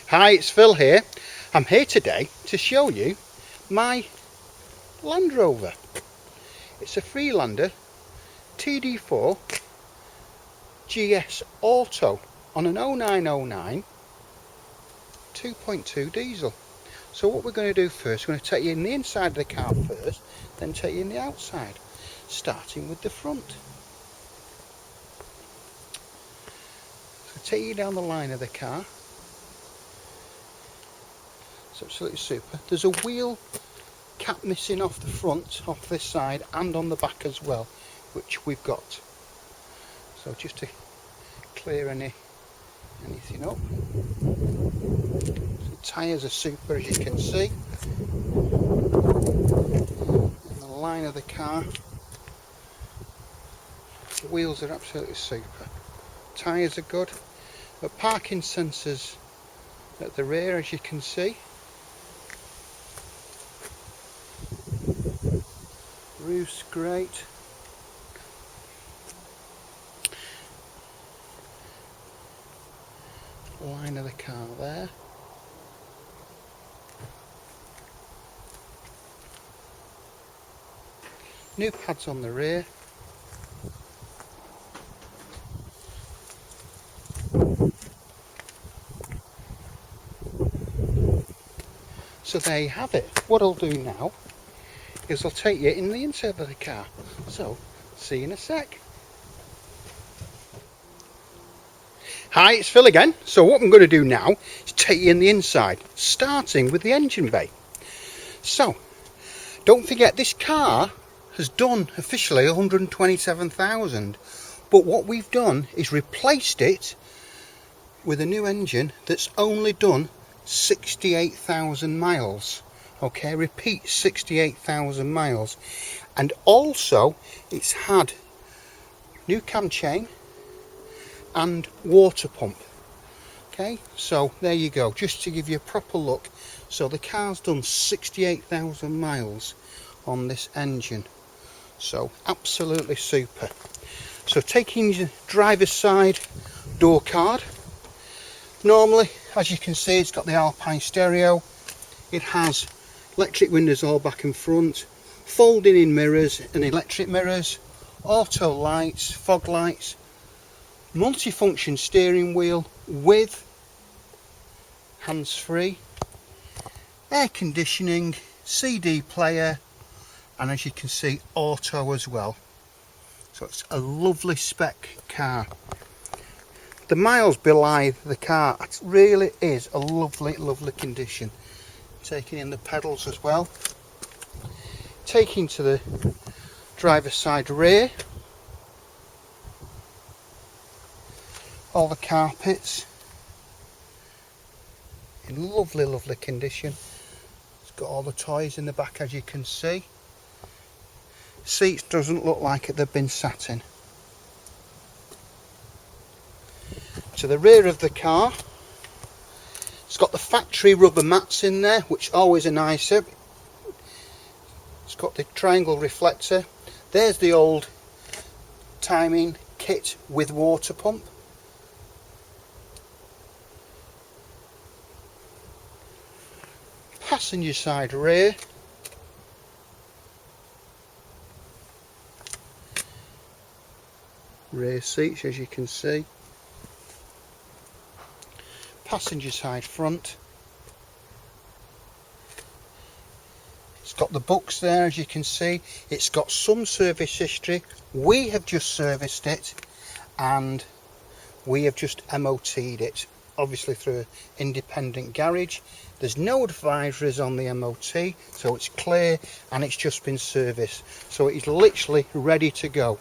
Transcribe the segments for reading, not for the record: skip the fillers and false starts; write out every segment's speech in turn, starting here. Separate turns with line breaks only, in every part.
Hi, it's Phil here. I'm here today to show you my Land Rover. It's a Freelander Td4 GS Auto on an 0909 2.2 diesel. So what we're going to do first, we're going to take you in the inside of the car first, then take you in the outside, starting with the front. So take you down the line of the car. It's absolutely super. There's a wheel cap missing off the front, off this side, and on the back as well, which we've got. So just to clear anything up. The tyres are super, as you can see. And the line of the car, the wheels are absolutely super. Tyres are good. But parking sensors at the rear, as you can see. Roof's great. Line of the car there. New pads on the rear. So there you have it. What I'll do now is I'll take you in the inside of the car. So, see you in a sec. Hi, it's Phil again. So what I'm going to do now is take you in the inside, starting with the engine bay. So, don't forget this car has done officially 127,000, but what we've done is replaced it with a new engine that's only done 68,000 miles. Okay, repeat, 68,000 miles. And also it's had new cam chain and water pump. Okay, so there you go, just to give you a proper look. So the car's done 68,000 miles on this engine, so absolutely super. So taking your driver's side door card, normally, as you can see, it's got the Alpine stereo. It has electric windows all back and front, folding in mirrors and electric mirrors, auto lights, fog lights, multifunction steering wheel with hands-free, air conditioning, CD player, and as you can see, auto as well. So it's a lovely spec car. The miles belie the car. It really is a lovely, lovely condition. Taking in the pedals as well. Taking to the driver's side rear. All the carpets in lovely, lovely condition. It's got all the toys in the back, as you can see. Seats doesn't look like they've been sat in. To the rear of the car, it's got the factory rubber mats in there, which always are nicer. It's got the triangle reflector. There's the old timing kit with water pump. Passenger side rear. Rear seats, as you can see. Passenger side front. It's got the books there, as you can see. It's got some service history. We have just serviced it and we have just M.O.T'd it, obviously through an independent garage. There's no advisories on the M.O.T, so it's clear and it's just been serviced. So it is literally ready to go.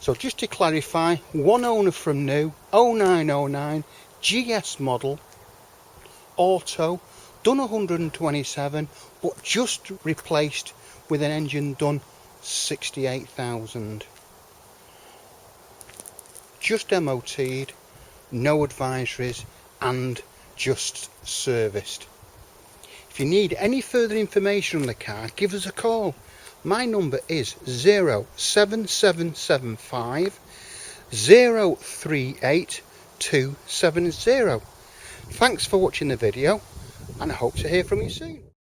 So just to clarify, one owner from new, 0909 GS model, auto, done 127, but just replaced with an engine done 68,000. Just M.O.T'd, no advisories, and just serviced. If you need any further information on the car, give us a call. My number is 07775 038 270. Thanks for watching the video, and I hope to hear from you soon.